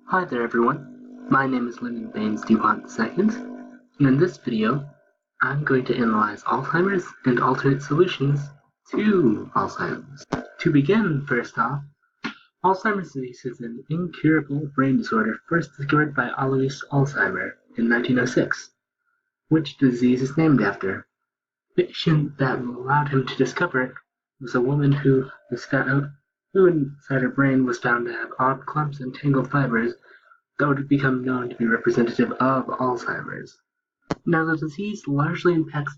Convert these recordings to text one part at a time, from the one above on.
Hi there everyone, my name is Lyndon Baines DuPont II, and in this video, I'm going to analyze Alzheimer's and alternate solutions to Alzheimer's. To begin, first off, Alzheimer's disease is an incurable brain disorder first discovered by Alois Alzheimer in 1906, which the disease is named after. The patient that allowed him to discover it was a woman who inside her brain was found to have odd clumps and tangled fibers that would become known to be representative of Alzheimer's. Now, the disease largely impacts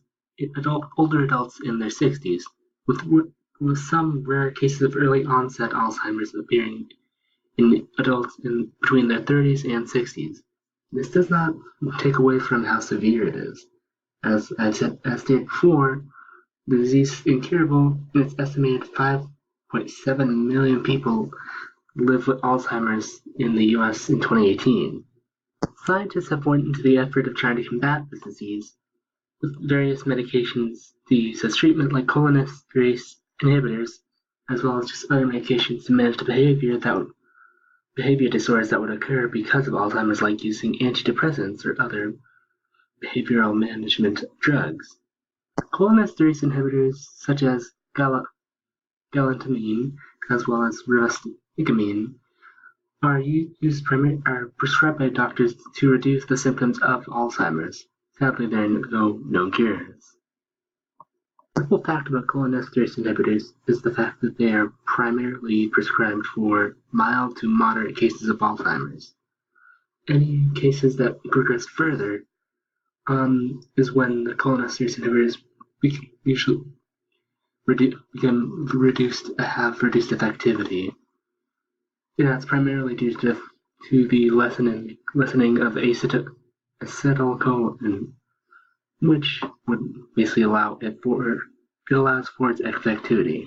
older adults in their 60s, with some rare cases of early onset Alzheimer's appearing in adults in between their 30s and 60s. This does not take away from how severe it is. As stated before, the disease is incurable, and it's estimated 5.7 million people live with Alzheimer's in the US in 2018. Scientists have went into the effort of trying to combat this disease with various medications to use as treatment, like cholinesterase inhibitors, as well as just other medications to manage the behavior disorders that would occur because of Alzheimer's, like using antidepressants or other behavioral management drugs. Cholinesterase inhibitors such as galantamine, as well as rivastigmine, are prescribed by doctors to reduce the symptoms of Alzheimer's. Sadly, there are no known cures. The simple fact about cholinesterase inhibitors is the fact that they are primarily prescribed for mild to moderate cases of Alzheimer's. Any cases that progress further is when the cholinesterase inhibitors usually have reduced effectivity. And that's primarily due to the lessening of acetylcholine, which would basically allows for its effectivity.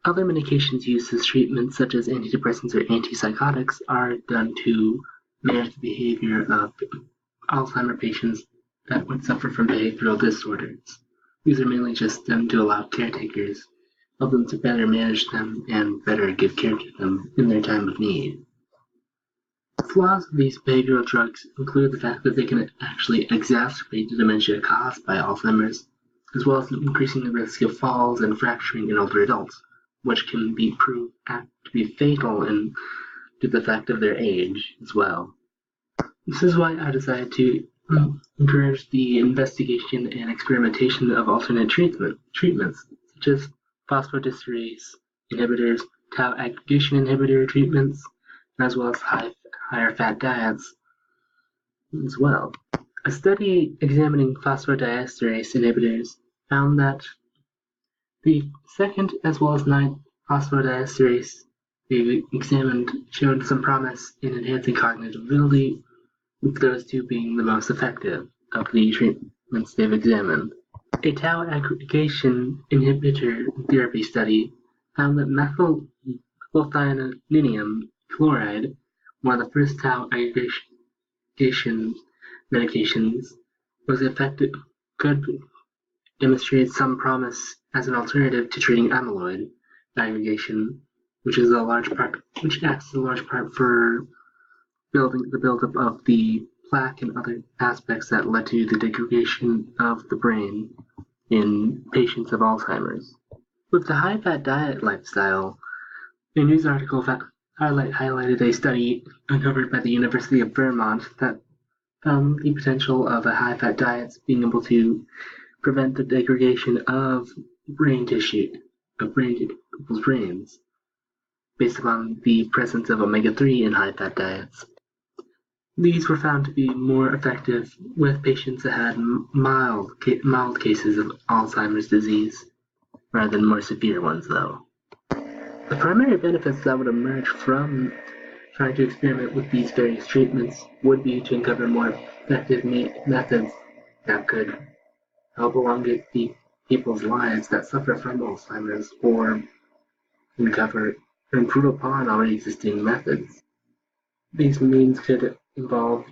Other medications used as treatment, such as antidepressants or antipsychotics, are done to manage the behavior of Alzheimer patients that would suffer from behavioral disorders. These are mainly just done to allow caretakers, help them to better manage them and better give care to them in their time of need. Flaws of these behavioral drugs include the fact that they can actually exacerbate the dementia caused by Alzheimer's, as well as increasing the risk of falls and fracturing in older adults, which can be proved to be fatal due to the fact of their age as well. This is why I decided to encourage the investigation and experimentation of alternate treatments, such as phosphodiesterase inhibitors, tau aggregation inhibitor treatments, as well as higher fat diets as well. A study examining phosphodiesterase inhibitors found that the second as well as ninth phosphodiesterase they examined showed some promise in enhancing cognitive ability, with those two being the most effective of the treatments they've examined. A tau aggregation inhibitor therapy study found that methylthiazonium chloride, one of the first tau aggregation medications, could demonstrate some promise as an alternative to treating amyloid aggregation, which acts as a large part for the buildup of the plaque and other aspects that led to the degradation of the brain in patients of Alzheimer's. With the high-fat diet lifestyle, a news article highlighted a study uncovered by the University of Vermont that found the potential of a high-fat diet being able to prevent the degradation of brain tissue, of people's brains, based upon the presence of omega-3 in high-fat diets. These were found to be more effective with patients that had mild cases of Alzheimer's disease, rather than more severe ones, though. The primary benefits that would emerge from trying to experiment with these various treatments would be to uncover more effective methods that could help elongate the people's lives that suffer from Alzheimer's, or uncover or improve upon already existing methods. These means could involve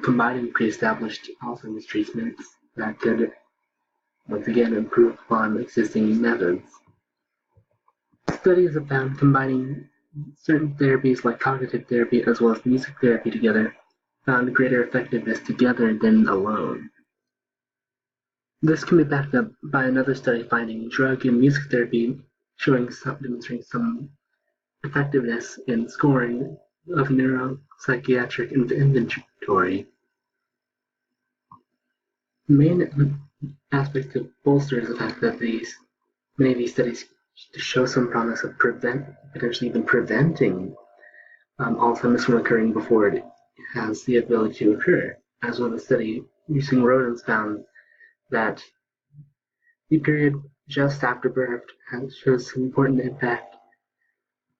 combining pre-established Alzheimer's treatments that could once again improve upon existing methods. Studies have found combining certain therapies like cognitive therapy as well as music therapy together found greater effectiveness together than alone. This can be backed up by another study finding drug and music therapy demonstrating some effectiveness in scoring of neuropsychiatric inventory. The main aspect to bolster is the fact that many of these studies show some promise of potentially even preventing Alzheimer's from occurring before it has the ability to occur. As one study using rodents found that the period just after birth shows some important impact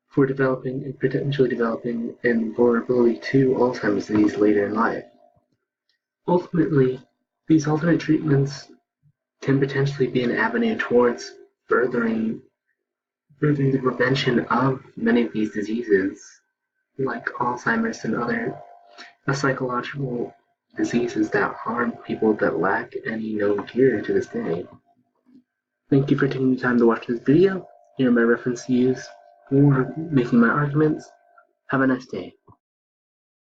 for developing and potentially developing and vulnerability to Alzheimer's disease later in life. Ultimately, these alternate treatments can potentially be an avenue towards furthering the prevention of many of these diseases, like Alzheimer's and other psychological diseases that harm people that lack any known cure to this day. Thank you for taking the time to watch this video. Here are my reference to use for making my arguments. Have a nice day.